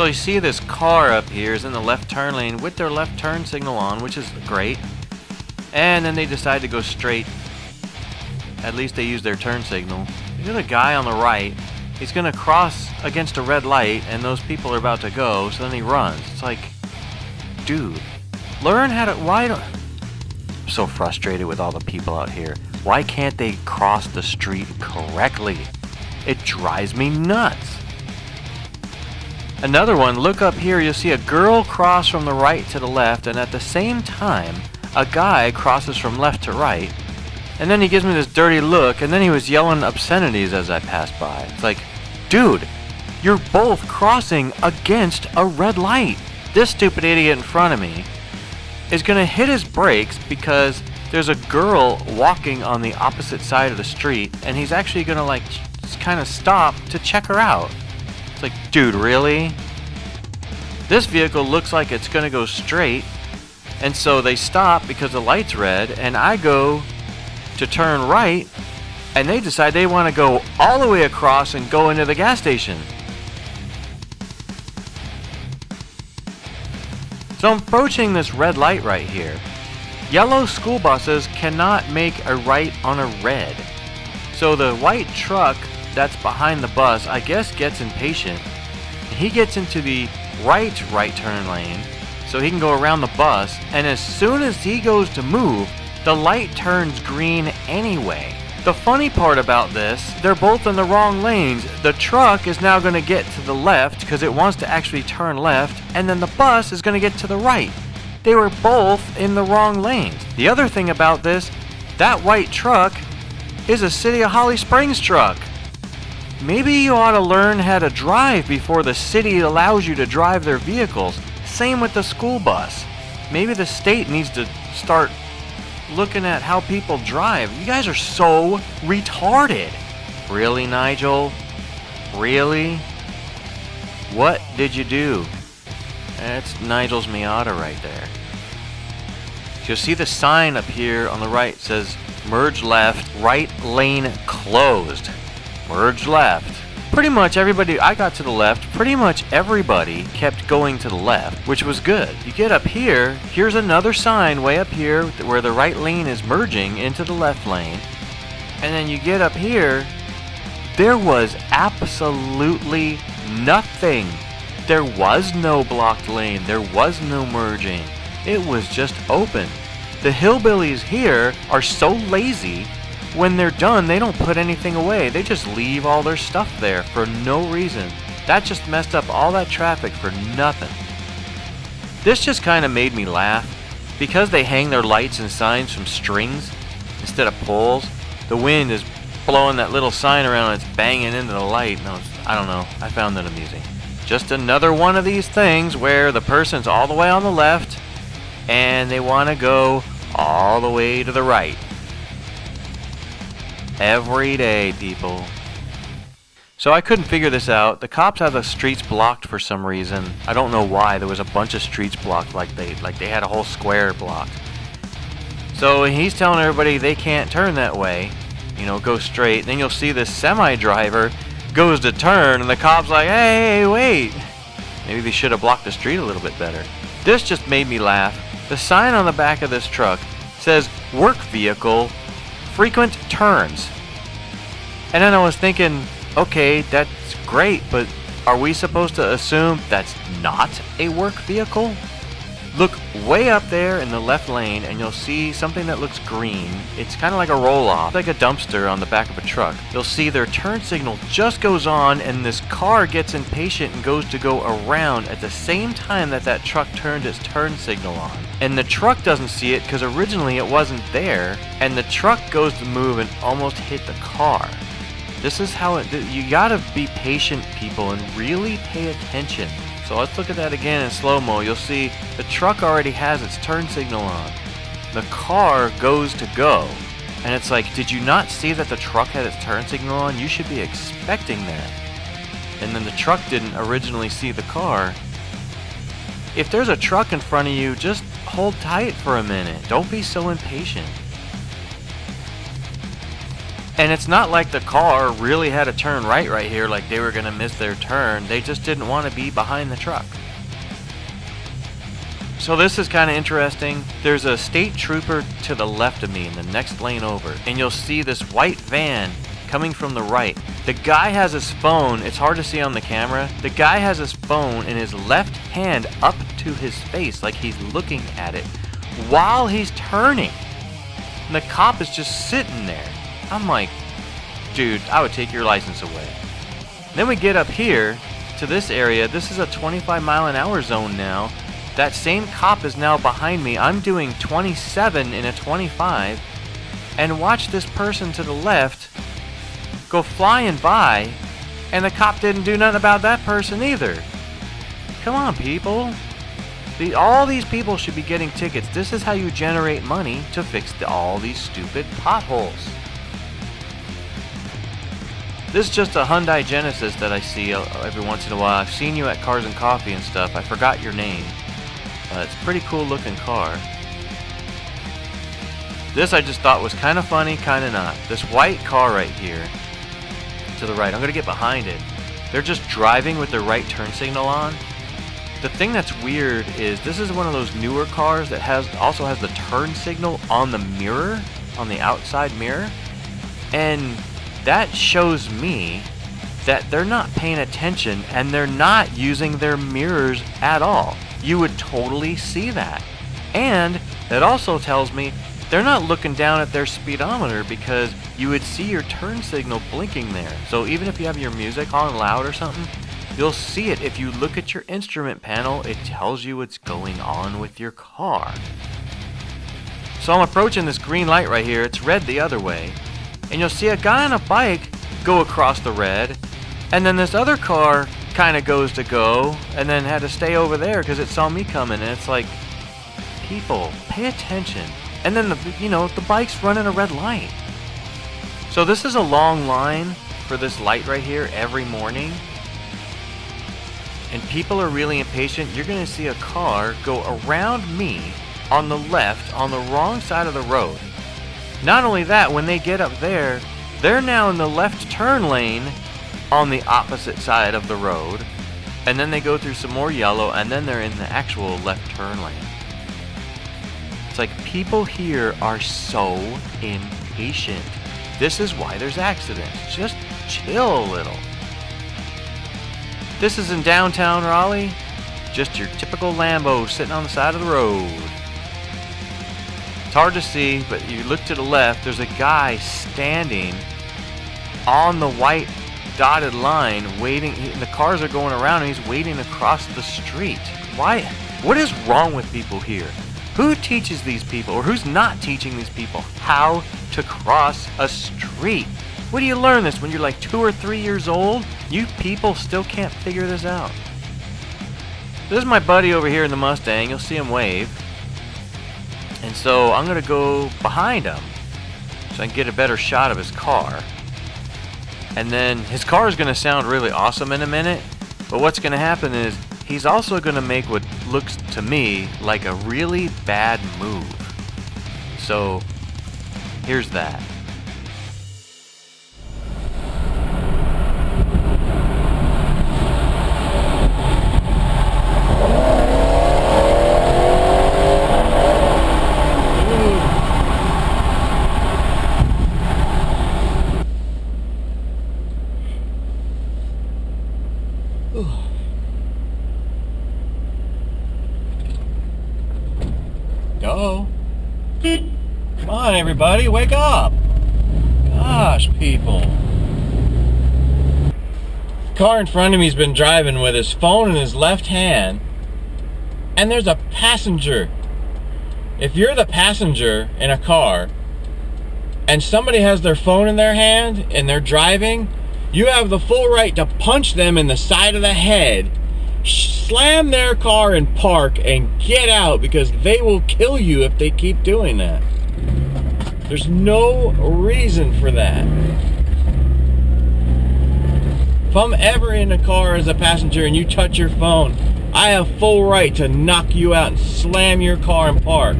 So you see this car up here is in the left turn lane with their left turn signal on, which is great. And then they decide to go straight. At least they use their turn signal. Look at the guy on the right. He's gonna cross against a red light and those people are about to go, so then he runs. It's like, dude, learn how to, I'm so frustrated with all the people out here. Why can't they cross the street correctly? It drives me nuts. Another one, look up here, you'll see a girl cross from the right to the left, and at the same time, a guy crosses from left to right. And then he gives me this dirty look, and then he was yelling obscenities as I passed by. It's like, dude, you're both crossing against a red light. This stupid idiot in front of me is gonna hit his brakes because there's a girl walking on the opposite side of the street, and he's actually gonna like just kind of stop to check her out. It's like, dude, really? This vehicle looks like it's gonna go straight, and so they stop because the light's red, and I go to turn right, and they decide they want to go all the way across and go into the gas station. So I'm approaching this red light right here. Yellow school buses cannot make a right on a red. So the white truck that's behind the bus, I guess, gets impatient. He gets into the right turn lane so he can go around the bus, and as soon as he goes to move, the light turns green anyway. The funny part about this, they're both in the wrong lanes. The truck is now going to get to the left because it wants to actually turn left, and then the bus is going to get to the right. They were both in the wrong lanes. The other thing about this, that white truck is a City of Holly Springs truck. Maybe you ought to learn how to drive before the city allows you to drive their vehicles. Same with the school bus. Maybe the state needs to start looking at how people drive. You guys are so retarded. Really, Nigel? Really? What did you do? That's Nigel's Miata right there. You'll see the sign up here on the right says merge left, right lane closed. Merge left. Pretty much everybody, I got to the left, pretty much everybody kept going to the left, which was good. You get up here, here's another sign way up here where the right lane is merging into the left lane. And then you get up here, there was absolutely nothing. There was no blocked lane, there was no merging. It was just open. The hillbillies here are so lazy. When they're done, they don't put anything away. They just leave all their stuff there for no reason. That just messed up all that traffic for nothing. This just kind of made me laugh. Because they hang their lights and signs from strings instead of poles, the wind is blowing that little sign around and it's banging into the light. No, I don't know. I found that amusing. Just another one of these things where the person's all the way on the left and they want to go all the way to the right. Every day, people. So I couldn't figure this out. The cops have the streets blocked for some reason. I don't know why. There was a bunch of streets blocked, like they had a whole square blocked. So he's telling everybody they can't turn that way. You know, go straight. Then you'll see this semi driver goes to turn, and the cop's like, "Hey, wait!" Maybe they should have blocked the street a little bit better. This just made me laugh. The sign on the back of this truck says "Work Vehicle." Frequent turns. And then I was thinking, okay, that's great, but are we supposed to assume that's not a work vehicle? Look way up there in the left lane and you'll see something that looks green. It's kind of like a roll-off, like a dumpster on the back of a truck. You'll see their turn signal just goes on and this car gets impatient and goes to go around at the same time that that truck turned its turn signal on. And the truck doesn't see it because originally it wasn't there, and the truck goes to move and almost hit the car. This is how you gotta be patient, people, and really pay attention. So let's look at that again in slow-mo. You'll see the truck already has its turn signal on. The car goes to go. And it's like, did you not see that the truck had its turn signal on? You should be expecting that. And then the truck didn't originally see the car. If there's a truck in front of you, just hold tight for a minute. Don't be so impatient. And it's not like the car really had to turn right here, like they were gonna miss their turn. They just didn't want to be behind the truck. So this is kind of interesting. There's a state trooper to the left of me in the next lane over, and you'll see this white van coming from the right. The guy has his phone, it's hard to see on the camera. The guy has his phone in his left hand up to his face like he's looking at it while he's turning. And the cop is just sitting there. I'm like, dude, I would take your license away. Then we get up here to this area. This is a 25-mile-an-hour zone now. That same cop is now behind me. I'm doing 27 in a 25. And watch this person to the left go flying by, and the cop didn't do nothing about that person either. Come on, people. All these people should be getting tickets. This is how you generate money to fix all these stupid potholes. This is just a Hyundai Genesis that I see every once in a while. I've seen you at Cars and Coffee and stuff. I forgot your name. It's a pretty cool looking car. This I just thought was kind of funny, kind of not. This white car right here to the right. I'm going to get behind it. They're just driving with their right turn signal on. The thing that's weird is this is one of those newer cars that also has the turn signal on the mirror, on the outside mirror. And that shows me that they're not paying attention and they're not using their mirrors at all. You would totally see that. And it also tells me they're not looking down at their speedometer, because you would see your turn signal blinking there. So even if you have your music on loud or something, you'll see it. If you look at your instrument panel, it tells you what's going on with your car. So I'm approaching this green light right here. It's red the other way. And you'll see a guy on a bike go across the red. And then this other car kind of goes to go and then had to stay over there because it saw me coming. And it's like, people, pay attention. And then the bike's running a red light. So this is a long line for this light right here every morning. And people are really impatient. You're going to see a car go around me on the left, on the wrong side of the road. Not only that, when they get up there, they're now in the left turn lane on the opposite side of the road. And then they go through some more yellow, and then they're in the actual left turn lane. It's like people here are so impatient. This is why there's accidents. Just chill a little. This is in downtown Raleigh. Just your typical Lambo sitting on the side of the road. It's hard to see, but you look to the left, there's a guy standing on the white dotted line waiting. The cars are going around and he's waiting across the street. Why? What is wrong with people here? Who teaches these people, or who's not teaching these people how to cross a street? What do you learn this when you're like 2 or 3 years old? You people still can't figure this out. This is my buddy over here in the Mustang. You'll see him wave. And so I'm going to go behind him so I can get a better shot of his car. And then his car is going to sound really awesome in a minute. But what's going to happen is he's also going to make what looks to me like a really bad move. So here's that. Go. Come on, everybody, wake up. Gosh, people. The car in front of me's been driving with his phone in his left hand, and there's a passenger. If you're the passenger in a car and somebody has their phone in their hand and they're driving, you have the full right to punch them in the side of the head, slam their car and park and get out, because they will kill you if they keep doing that. There's no reason for that. If I'm ever in a car as a passenger and you touch your phone, I have full right to knock you out and slam your car and park.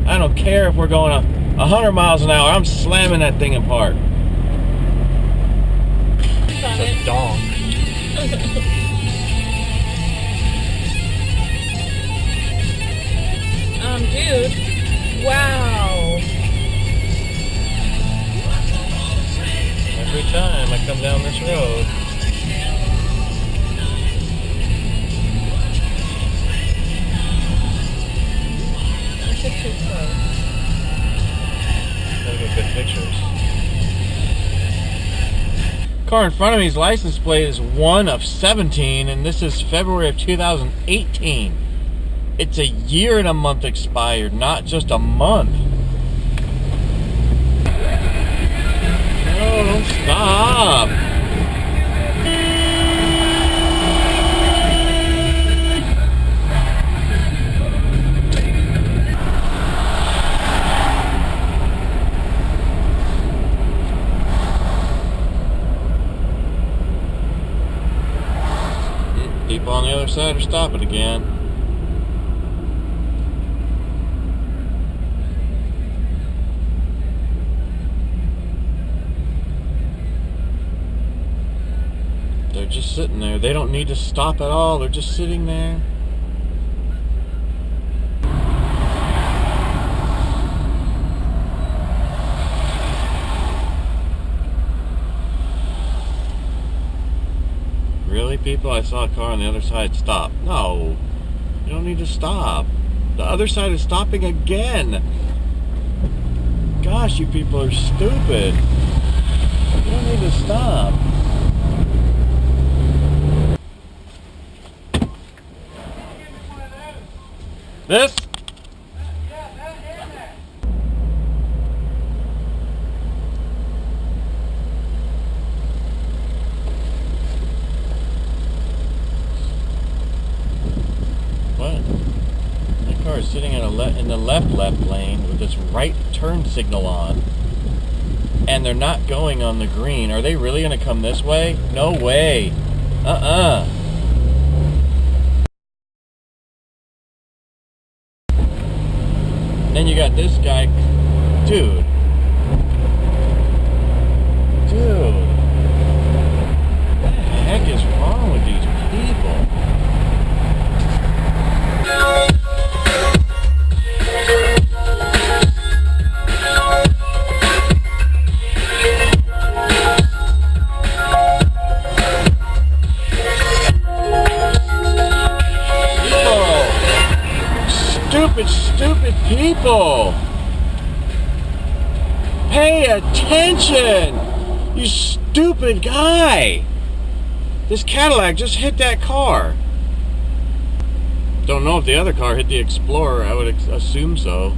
I don't care if we're going 100 miles an hour, I'm slamming that thing and park. every time I come down this road. Don't get too close. Gotta get good pictures. Car in front of me's license plate is 1 of 17, and this is February of 2018. It's a year and a month expired, not just a month. No, don't stop. People on the other side are stopping again. They're just sitting there. They don't need to stop at all. They're just sitting there. Really, people? I saw a car on the other side stop. No, you don't need to stop. The other side is stopping again. Gosh, you people are stupid. You don't need to stop. This? What? That car is sitting in the left lane with this right turn signal on. And they're not going on the green. Are they really going to come this way? No way. Then you got this guy. Dude. What the heck is wrong with these people? Stupid people! Pay attention! You stupid guy! This Cadillac just hit that car. Don't know if the other car hit the Explorer. I would assume so.